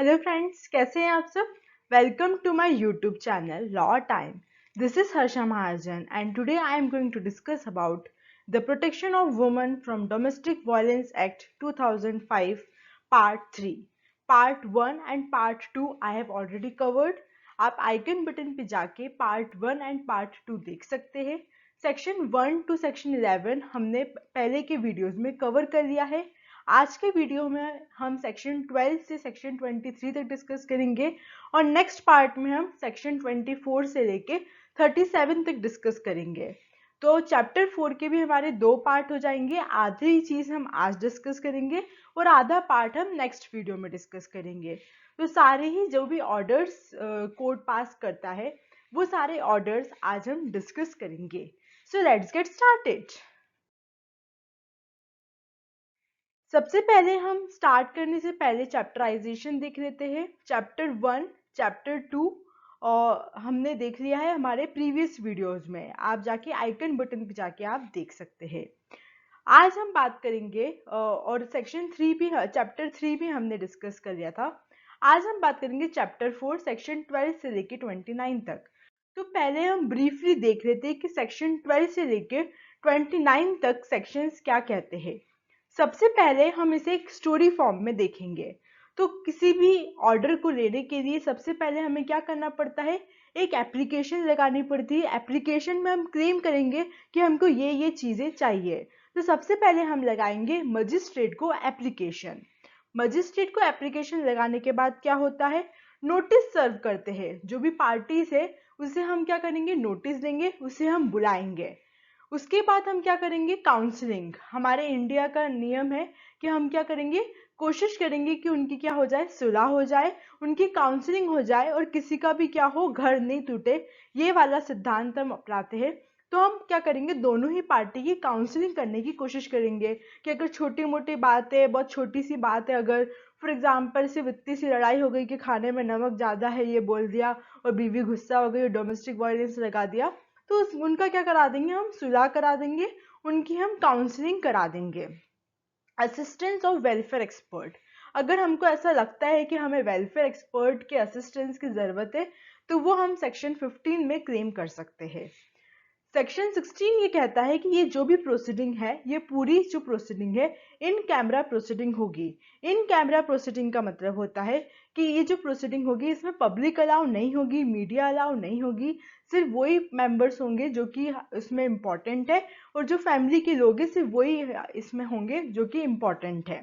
Hello friends, कैसे हैं आप सब। Welcome to my YouTube channel law time. This is Harsha Mahajan and today I am going to discuss about the protection of women from domestic violence act 2005 part 3। Part 1 and part 2 I have already covered. आप icon button पे जाके part 1 and part 2 देख सकते हैं। Section 1 to section 11 हमने पहले के videos में कवर कर लिया है। आज के वीडियो में हम सेक्शन 12 से सेक्शन 23 तक डिस्कस करेंगे और नेक्स्ट पार्ट में हम सेक्शन 24 से लेके 37 तक डिस्कस करेंगे। तो चैप्टर 4 के भी हमारे 2 पार्ट हो जाएंगे। आधी चीज हम आज डिस्कस करेंगे और आधा पार्ट हम नेक्स्ट वीडियो में डिस्कस करेंगे। तो सारे ही जो भी ऑर्डर्स कोर्ट पास करता है वो सारे ऑर्डर्स आज हम डिस्कस करेंगे। So let's get started. सबसे पहले हम स्टार्ट करने से पहले चैप्टराइजेशन देख लेते हैं। चैप्टर 1, चैप्टर 2 और हमने देख लिया है हमारे प्रीवियस वीडियोस में। आप जाके आइकन बटन पे जाके आप देख सकते हैं। आज हम बात करेंगे और सेक्शन 3 भी, चैप्टर 3 भी हमने डिस्कस कर लिया था। आज हम बात करेंगे चैप्टर 4 सेक्शन 12 से लेके 29 तक। तो पहले हम ब्रीफली देख लेते हैं कि सेक्शन 12 से लेके 29 तक सेक्शंस क्या कहते हैं। सबसे पहले हम इसे एक स्टोरी फॉर्म में देखेंगे। तो किसी भी ऑर्डर को लेने के लिए सबसे पहले हमें क्या करना पड़ता है, एक एप्लीकेशन लगानी पड़ती है। एप्लीकेशन में हम क्लेम करेंगे कि हमको ये चीजें चाहिए। तो सबसे पहले हम लगाएंगे मजिस्ट्रेट को एप्लीकेशन। मजिस्ट्रेट को एप्लीकेशन लगाने के बाद क्या होता है, नोटिस सर्व करते हैं। जो भी पार्टीज है उसे हम क्या करेंगे, नोटिस देंगे, उसे हम बुलाएंगे। उसके बाद हम क्या करेंगे, काउंसलिंग। हमारे इंडिया का नियम है कि हम क्या करेंगे, कोशिश करेंगे कि उनकी क्या हो जाए, सुलह हो जाए, उनकी काउंसलिंग हो जाए और किसी का भी क्या हो, घर नहीं टूटे। ये वाला सिद्धांत हम अपनाते हैं। तो हम क्या करेंगे, दोनों ही पार्टी की काउंसलिंग करने की कोशिश करेंगे कि अगर छोटी मोटी बात है, बहुत छोटी सी बात है, अगर फॉर एग्जाम्पल सिर्फ इतनी सी लड़ाई हो गई कि खाने में नमक ज्यादा है ये बोल दिया और बीवी गुस्सा हो गई और डोमेस्टिक वायलेंस लगा दिया, तो उनका क्या करा देंगे, हम सुलह करा देंगे, उनकी हम काउंसलिंग करा देंगे। Assistance of welfare expert. अगर हमको ऐसा लगता है कि हमें वेलफेयर एक्सपर्ट के असिस्टेंस की जरूरत है तो वो हम सेक्शन 15 में क्लेम कर सकते हैं। सेक्शन 16 ये कहता है कि ये जो भी प्रोसीडिंग है, ये पूरी जो प्रोसीडिंग है इन कैमरा प्रोसीडिंग होगी। इन कैमरा प्रोसीडिंग का मतलब होता है कि ये जो प्रोसीडिंग होगी इसमें पब्लिक अलाउ नहीं होगी, मीडिया अलाउ नहीं होगी। सिर्फ वही मेंबर्स होंगे जो कि इसमें इम्पोर्टेंट है और जो फैमिली के लोग हैं सिर्फ वही इसमें होंगे जो कि इम्पोर्टेंट है।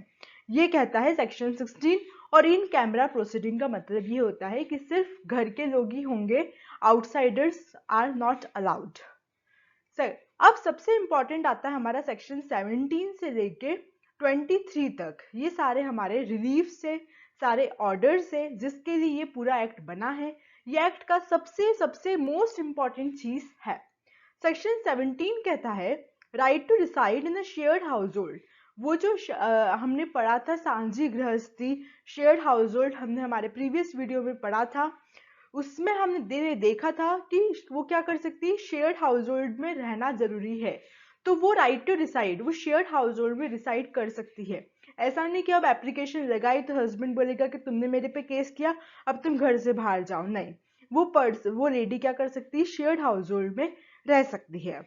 ये कहता है सेक्शन 16। और इन कैमरा प्रोसीडिंग का मतलब ये होता है कि सिर्फ घर के लोग ही होंगे, outsiders are not allowed. Sir, अब सबसे इंपॉर्टेंट आता है हमारा सेक्शन 17 से लेके 23 तक। ये सारे हमारे रिलीफ से, सारे ऑर्डर से जिसके लिए ये पूरा एक्ट बना है। ये एक्ट का सबसे सबसे मोस्ट इंपॉर्टेंट चीज है। सेक्शन 17 कहता है right to reside in a shared household. वो जो हमने पढ़ा था सांझी गृहस्थी, शेयर्ड हाउस होल्ड, हमने हमारे प्रीवियस वीडियो में पढ़ा था। उसमें हमने देखा था कि वो क्या कर सकती है, शेयर्ड हाउस होल्ड में रहना जरूरी है। तो वो राइट टू रिसाइड, वो शेयर्ड हाउस होल्ड में रिसाइड कर सकती है। ऐसा नहीं कि अब एप्लीकेशन लगाई तो हस्बैंड बोलेगा कि तुमने मेरे पे केस किया, अब तुम घर से बाहर जाओ। नहीं, वो लेडी क्या कर सकती है, शेयर्ड हाउस होल्ड में रह सकती है।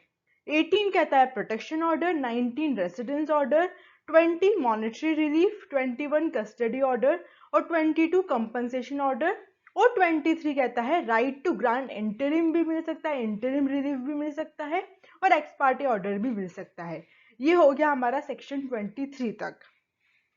18 कहता है protection order, 19 residence order, 20 monetary relief, 21 custody order और 22 कंपनसेशन ऑर्डर और 23 कहता है राइट टू ग्रांट इंटरिम भी मिल सकता है, इंटरिम रिलीफ भी मिल सकता है और एक्स पार्टी ऑर्डर भी मिल सकता है। ये हो गया हमारा सेक्शन 23 तक।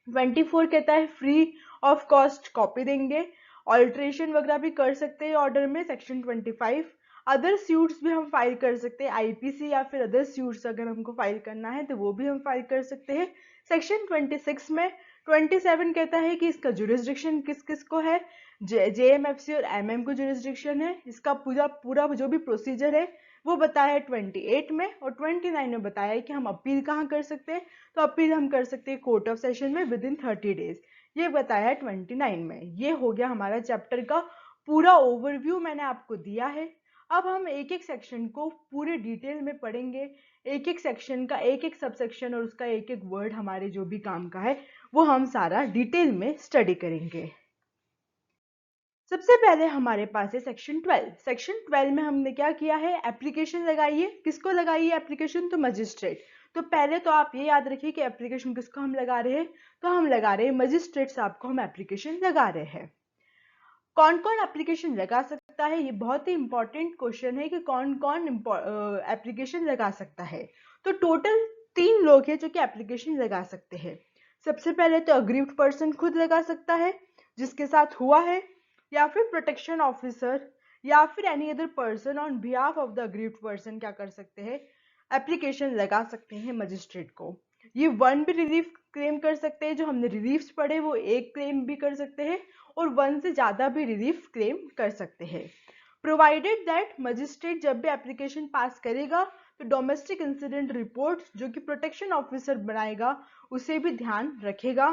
24 कहता है फ्री ऑफ कॉस्ट कॉपी देंगे, ऑल्ट्रेशन वगैरह भी कर सकते हैं ऑर्डर में। सेक्शन 25 अदर स्यूट्स भी हम फाइल कर सकते हैं, आईपीसी या फिर अदर स्यूट्स अगर हमको फाइल करना है तो वो भी हम फाइल कर सकते हैं। सेक्शन 26 में 27 कहता है कि इसका जुरिस्डिक्शन किस किस को है, जेएमएफसी और एमएम को जुरिस्डिक्शन है। इसका पूरा पूरा जो भी प्रोसीजर है वो बताया है 28 में, और 29 में बताया है कि हम अपील कहाँ कर सकते हैं। तो अपील हम कर सकते हैं कोर्ट ऑफ सेशन में विद इन 30 डेज। ये बताया है 29 में। ये हो गया हमारा चैप्टर का पूरा ओवरव्यू मैंने आपको दिया है। अब हम एक एक सेक्शन को पूरे डिटेल में पढ़ेंगे। एक एक सेक्शन का एक एक सबसेक्शन और उसका एक एक वर्ड हमारे जो भी काम का है वो हम सारा डिटेल में स्टडी करेंगे। सबसे पहले हमारे पास है सेक्शन 12। सेक्शन 12 में हमने क्या किया है, एप्लीकेशन लगाई है। किसको लगाई है एप्लीकेशन, तो मजिस्ट्रेट। तो पहले तो आप ये याद रखिए कि एप्लीकेशन किसको हम लगा रहे हैं, तो हम लगा रहे हैं मजिस्ट्रेट साहब को हम एप्लीकेशन लगा रहे हैं। कौन कौन एप्लीकेशन लगा सकता है, ये बहुत ही इंपॉर्टेंट क्वेश्चन है कि कौन कौन एप्लीकेशन लगा सकता है। तो टोटल 3 लोग हैं जो कि एप्लीकेशन लगा सकते हैं। सबसे पहले तो अग्रीव्ड पर्सन खुद लगा सकता है जिसके साथ हुआ है, या फिर प्रोटेक्शन ऑफिसर, या फिर any other person on behalf of the aggrieved person क्या कर सकते हैं, एप्लीकेशन लगा सकते हैं मजिस्ट्रेट को। ये वन भी रिलीफ क्लेम कर सकते हैं, जो हमने रिलीफ्स पढ़े वो एक क्लेम भी कर सकते हैं, और वन से ज़्यादा भी रिलीफ क्लेम कर सकते हैं, प्रोवाइडेड दैट मजिस्ट्रेट जब भी एप्लीकेशन पास करेगा तो डोमेस्टिक इंसिडेंट रिपोर्ट जो कि प्रोटेक्शन ऑफिसर बनाएगा उसे भी ध्यान रखेगा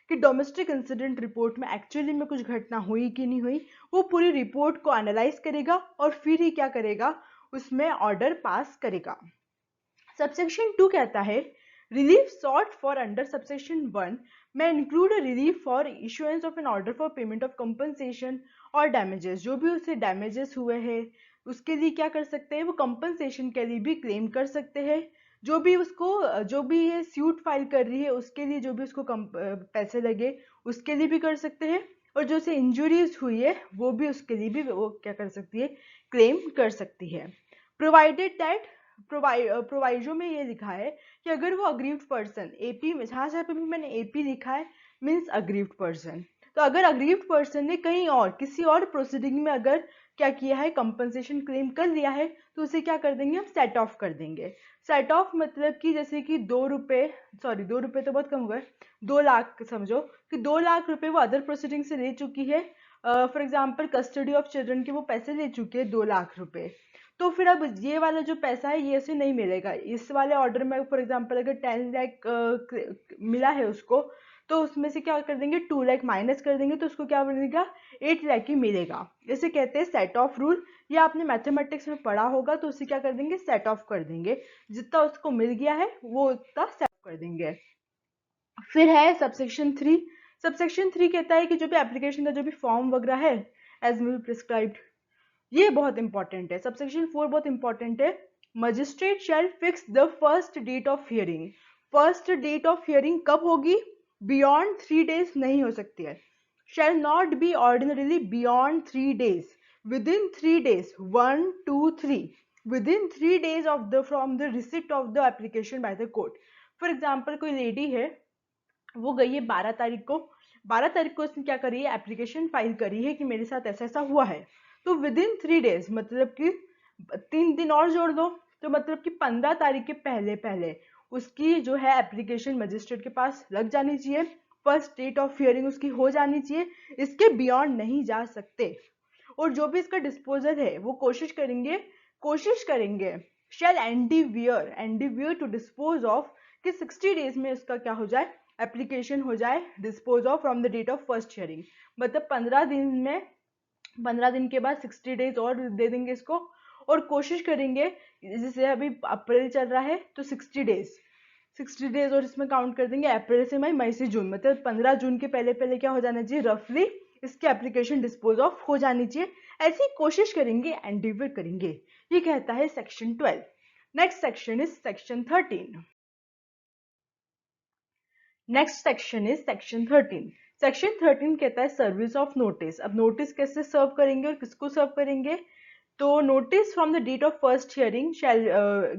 कि डोमेस्टिक इंसिडेंट रिपोर्ट में एक्चुअली में कुछ घटना हुई कि नहीं हुई। वो पूरी रिपोर्ट को एनालाइज करेगा और फिर ही क्या करेगा, उसमें ऑर्डर पास करेगा। सबसेक्शन 2 कहता है relief sought for under subsection 1 में include relief for issuance of an order for payment of compensation और डैमेजेस। जो भी उसे डैमेजेस हुए हैं उसके लिए क्या कर सकते हैं, वो कंपनसेशन के लिए भी क्लेम कर सकते हैं। जो भी उसको जो भी ये सूट फाइल कर रही है उसके लिए जो भी उसको पैसे लगे उसके लिए भी कर सकते हैं, और जो से इंजुरीज हुई है वो भी उसके लिए भी वो क्या कर सकती है, क्लेम कर सकती है। प्रोवाइडेड दैट प्रोवाइजो में ये लिखा है कि अगर वो अग्रीव्ड पर्सन एपी में, जहाँ जहाँ पे भी मैंने एपी लिखा है मीन्स अग्रीव्ड पर्सन, तो अगर अग्रीव्ड पर्सन ने कहीं और किसी और प्रोसीडिंग में अगर क्या किया है, कंपनसेशन क्लेम कर लिया है, तो उसे क्या कर देंगे, हम सेट ऑफ कर देंगे। सेट ऑफ मतलब कि जैसे कि 2 रुपये, सॉरी 2 रुपये तो बहुत कम हुआ है, 2 लाख समझो कि 2 लाख रुपए वो अदर प्रोसीडिंग से ले चुकी है। For example custody of children के वो पैसे ले चुके हैं 2 लाख रुपए, तो फिर अब ये वाला जो पैसा है ये उसे नहीं मिलेगा। इस वाले ऑर्डर में फॉर एग्जांपल अगर 10 लाख मिला है उसको, तो उसमें से क्या कर देंगे, 2 लाख माइनस कर देंगे, तो उसको क्या मिलेगा, 8 लाख ही मिलेगा। इसे कहते हैं सेट ऑफ रूल। ये आपने मैथमेटिक्स में पढ़ा होगा, तो उसे क्या कर देंगे, सेट ऑफ कर देंगे। जितना उसको मिल गया है वो उतना सेट कर देंगे। फिर है सबसेक्शन 3। सबसेक्शन 3 कहता है कि जो भी एप्लीकेशन का जो भी फॉर्म वगैरह है एज मे बी प्रिस्क्राइब्ड, ये बहुत इंपॉर्टेंट है। सबसेक्शन 4 बहुत इंपॉर्टेंट है। Magistrate shall fix the first date of hearing. First date of hearing कब होगी, बियॉन्ड 3 डेज नहीं हो सकती है। Shall not be ordinarily beyond 3 days, within 3 days, 1 2 3, within 3 days of the from the receipt of the application by the court. For example कोई lady है, वो गई है 12 तारीख को, 12 तारीख को उसने क्या करी है, एप्लीकेशन फाइल करी है कि मेरे साथ ऐसा ऐसा हुआ है, तो विद इन 3 डेज मतलब कि 3 दिन और जोड़ दो, तो मतलब कि 15 तारीख के पहले पहले उसकी जो है एप्लीकेशन मजिस्ट्रेट के पास लग जानी चाहिए। फर्स्ट डेट ऑफ हियरिंग उसकी हो जानी चाहिए, इसके बियॉन्ड नहीं जा सकते। और जो भी इसका डिस्पोजल है वो कोशिश करेंगे शैल एंडिवियर टू डिस्पोज ऑफ कि 60 डेज में उसका क्या हो जाए, एप्लीकेशन हो जाए dispose of from the date of first hearing. मतलब 15 दिन के बाद 60 डेज और दे देंगे इसको, और कोशिश करेंगे, जैसे अभी अप्रैल चल रहा है तो 60 डेज और इसमें काउंट कर देंगे, अप्रैल से मई, मई से जून, मतलब 15 जून के पहले पहले क्या हो जाना चाहिए, रफली इसकी एप्लीकेशन डिस्पोज ऑफ हो जानी चाहिए। ऐसी कोशिश करेंगे, एंडिवर करेंगे। ये कहता है section 12। Next section is section 13। Next section is section 13। Section 13 कहता है सर्विस ऑफ नोटिस। अब नोटिस कैसे सर्व करेंगे और किसको सर्व करेंगे, तो notice from the date of first hearing shall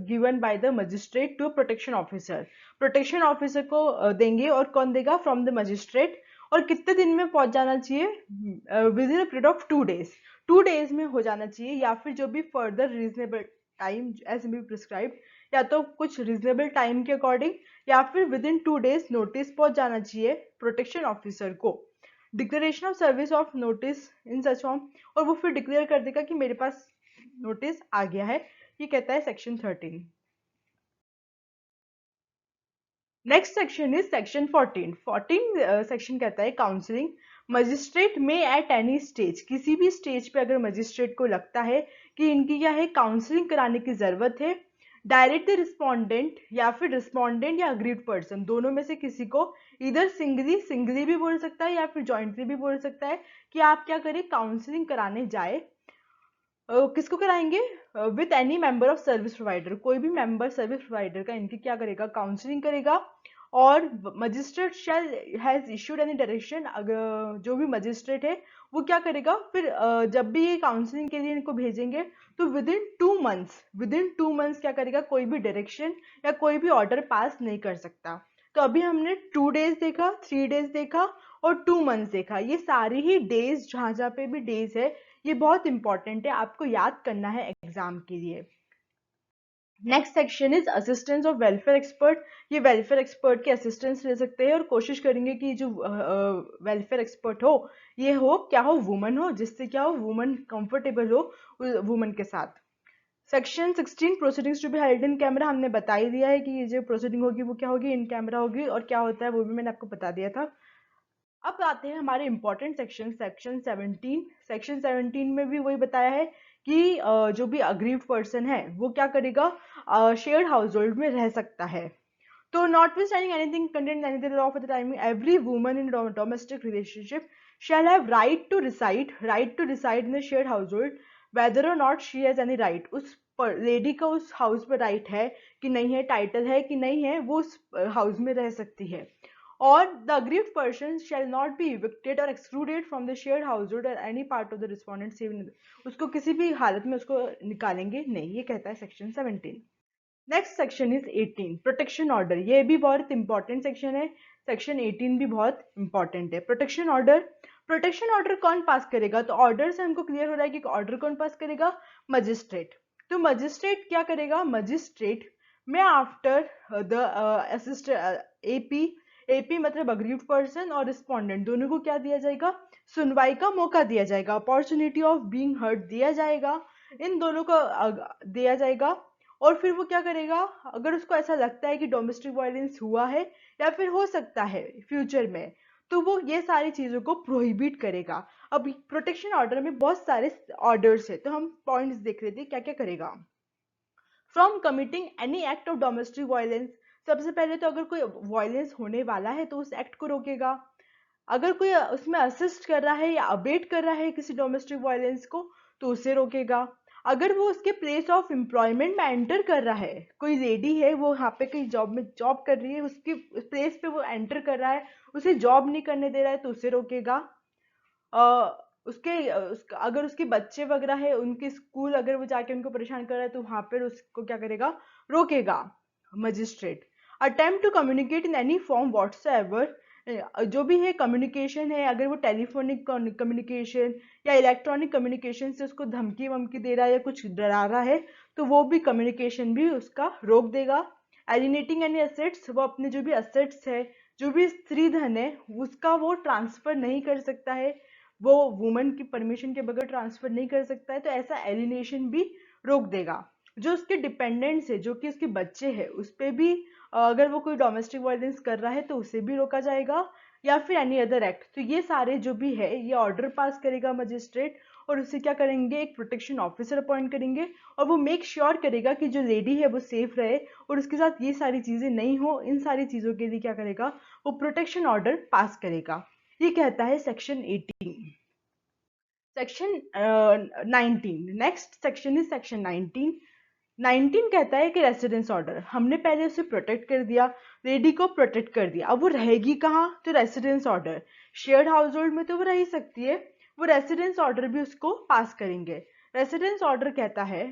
given by the magistrate to protection officer. Protection officer को देंगे, और कौन देगा, फ्रॉम द मजिस्ट्रेट। और कितने दिन में पहुंच जाना चाहिए, within a period of 2 days, 2 days में हो जाना चाहिए, या फिर जो भी further reasonable time as be prescribed, या तो कुछ रीजनेबल टाइम के अकॉर्डिंग, या फिर विद इन 2 डेज नोटिस पहुंच जाना चाहिए प्रोटेक्शन ऑफिसर को। Declaration of service of notice in such form, और वो फिर डिक्लेयर कर देगा कि मेरे पास नोटिस आ गया है। ये कहता है section 13। Next section is section 14। 14 section कहता है काउंसलिंग। मजिस्ट्रेट में एट एनी स्टेज, किसी भी स्टेज पे अगर मजिस्ट्रेट को लगता है कि इनकी क्या है, काउंसलिंग कराने की जरूरत है, डायरेक्ट द रिस्पोंडेंट या फिर रिस्पोंडेंट या अग्रीड पर्सन, दोनों में से किसी को इधर सिंगली भी बोल सकता है या फिर जॉइंटली भी बोल सकता है कि आप क्या करें, काउंसलिंग कराने जाए। किसको कराएंगे? With any member of service provider, कोई भी मेंबर सर्विस प्रोवाइडर का इनकी क्या करेगा, काउंसलिंग करेगा। और magistrate shall has issued any direction, अगर जो भी मजिस्ट्रेट है वो क्या करेगा फिर, जब भी ये काउंसलिंग के लिए इनको भेजेंगे तो विदिन 2 मंथ्स क्या करेगा, कोई भी डायरेक्शन या कोई भी ऑर्डर पास नहीं कर सकता। तो अभी हमने 2 डेज देखा, 3 डेज देखा और 2 मंथ्स देखा। ये सारी ही डेज, जहां जहां पे भी डेज है, ये बहुत इंपॉर्टेंट है, आपको याद करना है एग्जाम के लिए। Next section is assistance of welfare expert. ये वेलफेयर एक्सपर्ट के असिस्टेंस ले सकते हैं और कोशिश करेंगे कि जो वेलफेयर एक्सपर्ट हो ये हो क्या हो, वुमन हो, जिससे क्या हो, वुमन कंफर्टेबल हो वुमन के साथ। Section 16 proceedings to be held in camera, हमने बता ही दिया है कि ये जो प्रोसीडिंग होगी वो क्या होगी, इन कैमरा होगी, और क्या होता है वो भी मैंने आपको बता दिया था। अब आते हैं हमारे इंपॉर्टेंट सेक्शन, सेक्शन 17। सेक्शन 17 में भी वही बताया है कि जो भी अग्रीव्ड पर्सन है वो क्या करेगा, शेयर्ड हाउस होल्ड में रह सकता है। तो notwithstanding anything contained in any law for the time, every woman in a domestic relationship shall have right to reside in a shared household, whether or not she has any right, उस lady का उस house पर right है कि नहीं है, title है कि नहीं है, वो उस हाउस में रह सकती है। और the aggrieved person shall not be evicted or excluded from the shared household or any part of the respondent save, उसको किसी भी हालत में उसको निकालेंगे नहीं, ये कहता है section 17। Next section is 18 protection order, ये भी बहुत इंपॉर्टेंट सेक्शन है। सेक्शन 18 भी बहुत इंपॉर्टेंट है। प्रोटेक्शन ऑर्डर कौन पास करेगा, तो ऑर्डर से हमको क्लियर हो रहा है कि ऑर्डर कौन पास करेगा, मजिस्ट्रेट। तो मजिस्ट्रेट क्या करेगा, मजिस्ट्रेट में after the assistant AP, AP मतलब अग्रीव्ड पर्सन और रिस्पोंडेंट दोनों को क्या दिया जाएगा, सुनवाई का मौका दिया जाएगा, अपॉर्चुनिटी ऑफ बीइंग हर्ड दिया जाएगा, इन दोनों को दिया जाएगा। और फिर वो क्या करेगा, अगर उसको ऐसा लगता है कि डोमेस्टिक वायलेंस हुआ है या फिर हो सकता है फ्यूचर में, तो वो ये सारी चीजों को प्रोहिबिट करेगा। अब प्रोटेक्शन ऑर्डर में बहुत सारे ऑर्डर्स है, तो हम पॉइंट्स देख लेते हैं क्या क्या करेगा। From committing any act of domestic violence, सबसे पहले तो अगर कोई वायलेंस होने वाला है तो उस एक्ट को रोकेगा। अगर कोई उसमें असिस्ट कर रहा है या अबेट कर रहा है किसी डोमेस्टिक वायलेंस को तो उसे रोकेगा। अगर वो उसके प्लेस ऑफ एम्प्लॉयमेंट में एंटर कर रहा है, कोई लेडी है वो यहाँ पे कहीं जॉब कर रही है, उसकी प्लेस पे वो एंटर कर रहा है, उसे जॉब नहीं करने दे रहा है तो उसे रोकेगा। अगर उसके बच्चे वगैरह है, उनके स्कूल अगर वो जाके उनको परेशान कर रहा है तो वहां पर उसको क्या करेगा, रोकेगा magistrate. Attempt to communicate in any form whatsoever, जो भी है कम्युनिकेशन है, अगर वो टेलीफोनिक कम्युनिकेशन या इलेक्ट्रॉनिक कम्युनिकेशन से उसको धमकी वमकी दे रहा है या कुछ डरा रहा है तो वो भी कम्युनिकेशन भी उसका रोक देगा। एलिनेटिंग एनी असेट्स, वो अपने जो भी असेट्स है, जो भी स्त्री धन है उसका वो ट्रांसफर नहीं कर सकता है, वो वुमन की परमिशन के बगैर ट्रांसफर नहीं कर सकता है, तो ऐसा एलिनेशन भी रोक देगा। जो उसके डिपेंडेंट्स है, जो कि उसके बच्चे हैं, उस पर भी अगर वो कोई डोमेस्टिक वायलेंस कर रहा है तो उसे भी रोका जाएगा, या फिर एनी अदर एक्ट। तो ये सारे जो भी है ये ऑर्डर पास करेगा मजिस्ट्रेट, और उसे क्या करेंगे, एक प्रोटेक्शन ऑफिसर अपॉइंट करेंगे, और वो मेक श्योर करेगा कि जो लेडी है वो सेफ रहे और उसके साथ ये सारी चीजें नहीं हो। इन सारी चीजों के लिए क्या करेगा, वो प्रोटेक्शन ऑर्डर पास करेगा। ये कहता है section 18। Section 19, next section is section 19। 19 कहता है कि रेसिडेंस ऑर्डर, हमने पहले उसे प्रोटेक्ट कर दिया, लेडी को प्रोटेक्ट कर दिया, अब वो रहेगी कहाँ, तो residence order. Shared house hold में तो वो रह ही सकती है, वो रेसिडेंस ऑर्डर भी उसको पास करेंगे। रेसिडेंस ऑर्डर कहता है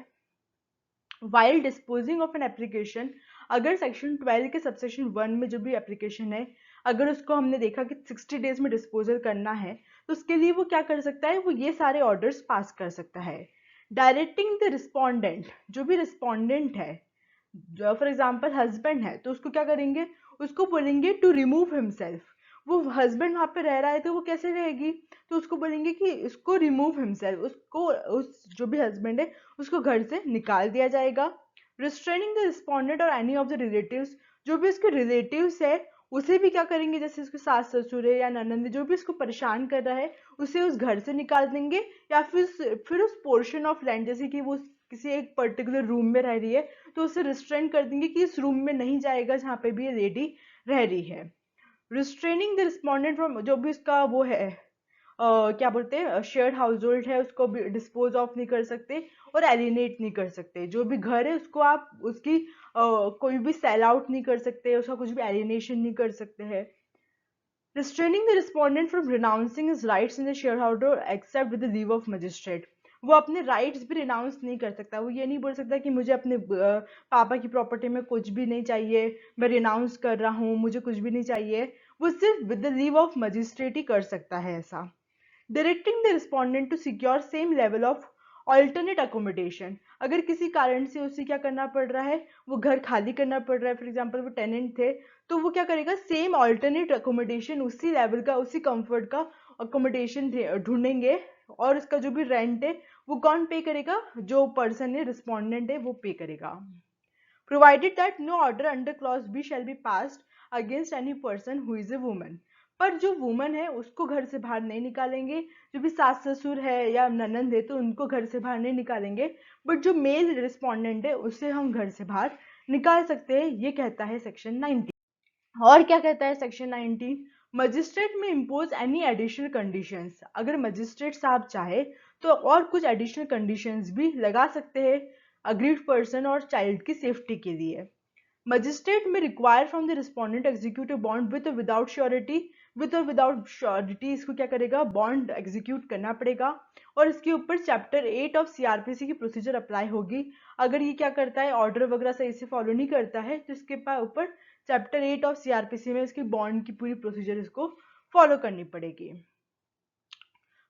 while disposing of an application, अगर सेक्शन 12 के सबसेक्शन 1 में जो भी एप्लीकेशन है, अगर उसको हमने देखा कि 60 डेज में डिस्पोजल करना है तो उसके लिए वो क्या कर सकता है, वो ये सारे ऑर्डर्स पास कर सकता है। डायरेक्टिंग द रिस्पोंडेंट, जो भी रिस्पोंडेंट है, फॉर एग्जाम्पल हस्बैंड है तो उसको क्या करेंगे, उसको बोलेंगे टू रिमूव हिमसेल्फ। वो हस्बैंड वहां पे रह रहा है तो वो कैसे रहेगी, तो उसको बोलेंगे कि उसको रिमूव हिमसेल्फ, उसको उस जो भी हस्बैंड है उसको घर से निकाल दिया जाएगा। रिस्ट्रेनिंग द रिस्पोंडेंट और एनी ऑफ द रिलेटिव्स, जो भी उसके रिलेटिव्स है उसे भी क्या करेंगे, जैसे उसके सास ससुर है या ननंद है, जो भी उसको परेशान कर रहा है उसे उस घर से निकाल देंगे, या फिर उस पोर्शन ऑफ लैंड, जैसे कि वो किसी एक पर्टिकुलर रूम में रह रही है तो उसे रिस्ट्रेन कर देंगे कि इस रूम में नहीं जाएगा जहाँ पे भी ये लेडी रह रही है। रिस्ट्रेनिंग द रिस्पोंडेंट फ्रॉम, जो भी उसका वो है क्या बोलते हैं शेयर्ड हाउस होल्ड है, उसको भी डिस्पोज ऑफ नहीं कर सकते और एलिनेट नहीं कर सकते। जो भी घर है उसको आप उसकी कोई भी सेल आउट नहीं कर सकते, उसका कुछ भी एलिनेशन नहीं कर सकते हैं। Restraining the respondent from renouncing his rights in the shareholder except with the leave of magistrate, वो अपने राइट्स भी रिनाउंस नहीं कर सकता। वो ये नहीं बोल सकता कि मुझे अपने पापा की प्रॉपर्टी में कुछ भी नहीं चाहिए, मैं रिनाउंस कर रहा हूँ, मुझे कुछ भी नहीं चाहिए। वो सिर्फ with the leave of magistrate ही कर सकता है ऐसा। Directing the respondent to secure same level of alternate accommodation, अगर किसी कारण से उसे क्या करना पड़ रहा है, वो घर खाली करना पड़ रहा है, फॉर एग्जांपल वो टेनेंट थे, तो वो क्या करेगा, सेम ऑल्टरनेट अकोमोडेशन, उसी लेवल का उसी कंफर्ट का अकोमोडेशन ढूंढेंगे। और उसका जो भी रेंट है वो कौन पे करेगा, जो पर्सन है रिस्पोंडेंट है वो पे करेगा। provided that no order under clause B shall be passed against any person who is a woman, पर जो वुमन है उसको घर से बाहर नहीं निकालेंगे। जो भी सास ससुर है या ननंद है तो उनको घर से बाहर नहीं निकालेंगे, बट जो मेल रिस्पोंडेंट है उसे हम घर से बाहर निकाल सकते हैं, ये कहता है सेक्शन 19। और क्या कहता है section 19, magistrate may impose any additional conditions, अगर मजिस्ट्रेट साहब चाहे तो और कुछ एडिशनल कंडीशंस भी लगा सकते हैं अग्रीड पर्सन और चाइल्ड की सेफ्टी के लिए। मजिस्ट्रेट में require from the respondent execute a bond with और विदाउट श्योरिटी, विद और विदाउट श्योरिटी इसको क्या करेगा, बॉन्ड एग्जीक्यूट करना पड़ेगा। और इसके ऊपर चैप्टर 8 ऑफ सीआरपीसी की प्रोसीजर अप्लाई होगी। अगर ये क्या करता है, ऑर्डर वगैरह सही से फॉलो नहीं करता है, तो इसके ऊपर चैप्टर 8 ऑफ सीआरपीसी में इसकी बॉन्ड की पूरी प्रोसीजर इसको फॉलो करनी पड़ेगी।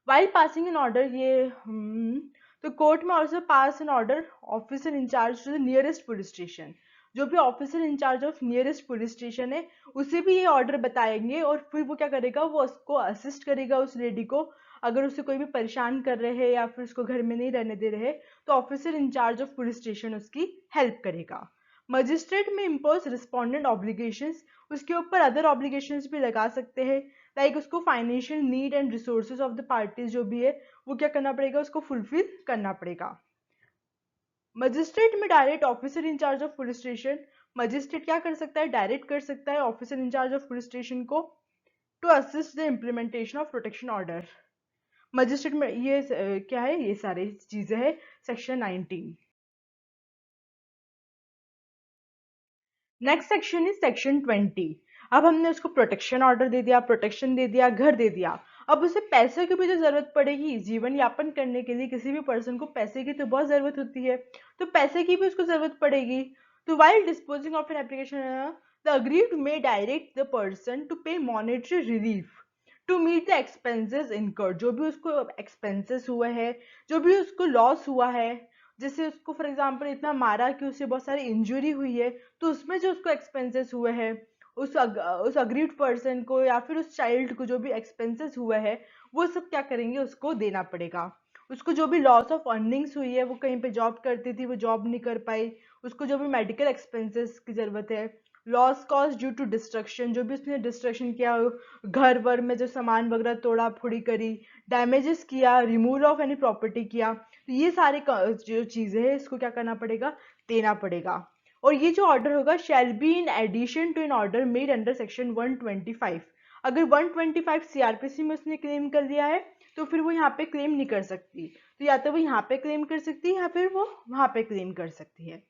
वाइल पासिंग एन ऑर्डर, ये तो कोर्ट में also pass an order officer incharge to the nearest police station, जो भी officer incharge of nearest police station है उसे भी ये ऑर्डर बताएंगे और फिर वो क्या करेगा, वो उसको असिस्ट करेगा उस लेडी को। अगर उसे कोई भी परेशान कर रहे हैं या फिर उसको घर में नहीं रहने दे रहे तो officer incharge of police station उसकी हेल्प करेगा। Magistrate may impose respondent obligations, उसके ऊपर अदर ऑब्लिगेशंस भी लगा सकते हैं, लाइक उसको financial need and resources of the parties जो भी है वो क्या करना पड़ेगा, उसको फुलफिल करना पड़ेगा। मजिस्ट्रेट में direct officer incharge of police station, magistrate क्या कर सकता है, डायरेक्ट कर सकता है officer incharge of police station को to assist the implementation of protection order. Magistrate में ये क्या है, ये सारी चीजें है section 19। Next section is section 20। अब हमने उसको प्रोटेक्शन ऑर्डर दे दिया, प्रोटेक्शन दे दिया, घर दे दिया, अब उसे पैसे की भी तो जरूरत पड़ेगी। जीवन यापन करने के लिए किसी भी पर्सन को पैसे की तो बहुत जरूरत होती है, तो पैसे की भी उसको जरूरत पड़ेगी। तो while disposing of an application the aggrieved may direct the person to pay monetary relief to meet the expenses incurred, जो भी उसको एक्सपेंसेस हुए हैं, जो भी उसको लॉस हुआ है, जैसे उसको फॉर एग्जांपल इतना मारा कि उसे बहुत सारी इंजरी हुई है, तो उसमें जो उसको एक्सपेंसेस हुए हैं उस अग्रीड पर्सन को या फिर उस चाइल्ड को जो भी एक्सपेंसेस हुए हैं वो सब क्या करेंगे, उसको देना पड़ेगा। उसको जो भी लॉस ऑफ अर्निंग्स हुई है, वो कहीं पे जॉब करती थी वो जॉब नहीं कर पाई, उसको जो भी मेडिकल एक्सपेंसेस की जरूरत है, loss cost due to destruction, जो भी उसने डिस्ट्रक्शन किया, घर वर में जो सामान वगैरह तोड़ा फोड़ी करी, डैमेजेस किया, रिमूवल ऑफ एनी प्रॉपर्टी किया, तो ये सारे जो चीजें हैं इसको क्या करना पड़ेगा, देना पड़ेगा। और ये जो ऑर्डर होगा shall be in addition to an order made under section 125। अगर 125 सीआरपीसी में उसने क्लेम कर लिया है तो फिर वो यहाँ पे क्लेम नहीं कर सकती, तो या तो वो यहाँ पे क्लेम कर सकती है या फिर वो वहां पे क्लेम कर सकती है।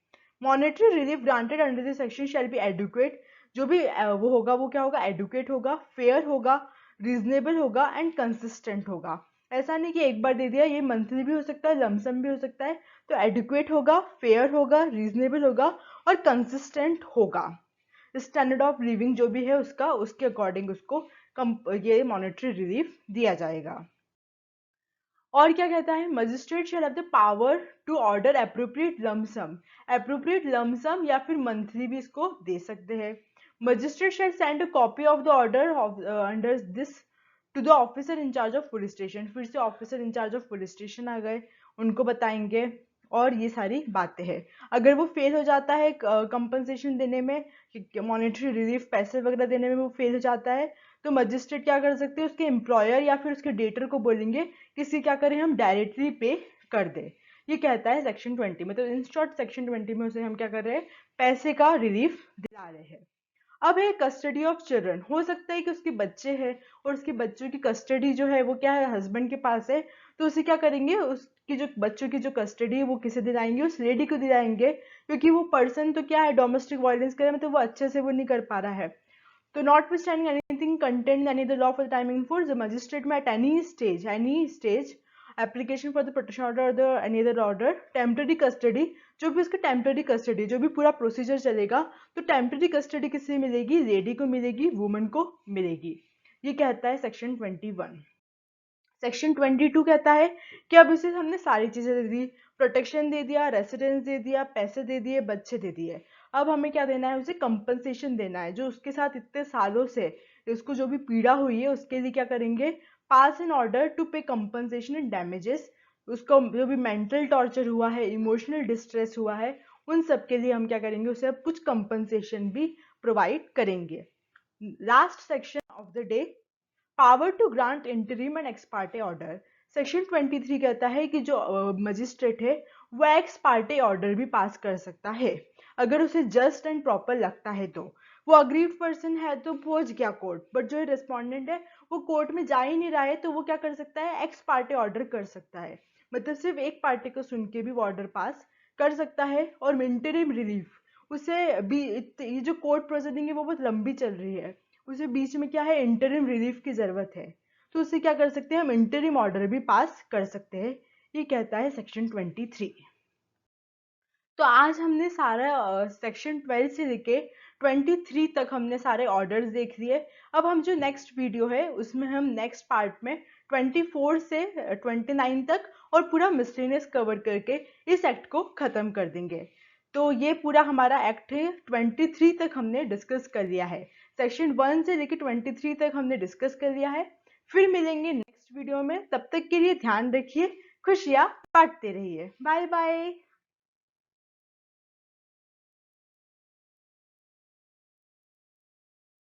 Monetary relief granted under this section shall be adequate, जो भी वो होगा वो क्या होगा, एडुकेट होगा, फेयर होगा, रीजनेबल होगा एंड कंसिस्टेंट होगा। ऐसा नहीं कि एक बार दे दिया, ये मंथली भी हो सकता है, लमसम भी हो सकता है। तो एडुकेट होगा, फेयर होगा, रीजनेबल होगा और कंसिस्टेंट होगा। स्टैंडर्ड ऑफ लिविंग जो भी है उसका, उसके अकॉर्डिंग उसको ये मॉनेटरी रिलीफ दिया जाएगा। और क्या कहता है, magistrate shall have the power to order appropriate lump sum, appropriate lump sum या फिर मंथली भी इसको दे सकते हैं। Magistrate shall send a copy of the order under this to the officer incharge of police station, फिर से officer incharge of police station आ गए, उनको बताएंगे। और ये सारी बातें हैं। अगर वो फेल हो जाता है कंपनसेशन देने में, मॉनेटरी रिलीफ पैसे वगैरह देने में वो फेल हो जाता है, तो मजिस्ट्रेट क्या कर सकते हैं, उसके एम्प्लॉयर या फिर उसके डेटर को बोलेंगे कि इसे क्या करें, हम डायरेक्टली पे कर दें। ये कहता है सेक्शन 20 में। तो इन शॉर्ट सेक्शन 20 में उसे हम क्या कर रहे हैं, पैसे का रिलीफ दिला रहे हैं। अब है कस्टडी ऑफ चिल्ड्रन। हो सकता है कि उसके बच्चे हैं और उसके बच्चों की कस्टडी जो है वो क्या है, हस्बैंड के पास है। तो उसे क्या करेंगे, उसकी जो बच्चों की जो कस्टडी है वो किसे दिलाएंगे, उस लेडी को दिलाएंगे, क्योंकि वो पर्सन तो क्या है, डोमेस्टिक वायलेंस करे मतलब वो अच्छे से वो नहीं कर पा रहा है। तो notwithstanding anything contained in any of the law for the time in force, the magistrate may at any stage, application for the protection order or the any other order, temporary custody, जो भी उसका temporary custody, जो भी पूरा procedure चलेगा, तो temporary custody किससे मिलेगी, लेडी को मिलेगी, वुमन को मिलेगी। ये कहता है सेक्शन 21। सेक्शन 22 कहता है कि अब इसे हमने सारी चीजें दे दी, प्रोटेक्शन दे दिया, रेसिडेंस दे दिया, पैसे दे दिए, बच्चे दे दिए। अब हमें क्या देना है, उसे कंपनसेशन देना है, जो उसके साथ इतने सालों से उसको जो भी पीड़ा हुई है उसके लिए क्या करेंगे, पास एन ऑर्डर टू पे कंपनसेशन एंड डैमेजेस। उसको जो भी मेंटल टॉर्चर हुआ है, इमोशनल डिस्ट्रेस हुआ है, उन सब के लिए हम क्या करेंगे, उसे अब कुछ कंपनसेशन भी प्रोवाइड करेंगे। Last section of the day, power to grant interim and ex parte order. Section 23 कहता है कि जो मजिस्ट्रेट है वो एक्स पार्टे ऑर्डर भी पास कर सकता है अगर उसे जस्ट एंड प्रॉपर लगता है। तो वो अग्रीव पर्सन है तो पहुंच गया कोर्ट, बट जो रेस्पोंडेंट है वो कोर्ट में जा ही नहीं रहा है, तो वो क्या कर सकता है, एक्स पार्टे ऑर्डर कर सकता है। मतलब सिर्फ एक पार्टी को सुन के भी वो ऑर्डर पास कर सकता है। और इंटरिम रिलीफ, उसे भी ये जो कोर्ट प्रोसीडिंग है वो बहुत लंबी चल रही है, उसे बीच में क्या है, इंटरिम रिलीफ की जरूरत है, तो उसे क्या कर सकते हैं, हम इंटरिम ऑर्डर भी पास कर सकते हैं। ये कहता है सेक्शन 23। तो आज हमने सारा सेक्शन 12 से लेके 23 तक हमने सारे ऑर्डर्स देख लिए। अब हम जो नेक्स्ट वीडियो है उसमें हम नेक्स्ट पार्ट में 24 से 29 तक और पूरा मिसलेनियस कवर करके इस एक्ट को खत्म कर देंगे। तो ये पूरा हमारा एक्ट है, 23 तक हमने डिस्कस कर लिया है। सेक्शन 1 से लेके 23 तक हमने डिस्कस कर लिया है। फिर मिलेंगे नेक्स्ट वीडियो में, तब तक के लिए ध्यान रखिए, खुशियाँ बांटते रहिए, बाय बाय।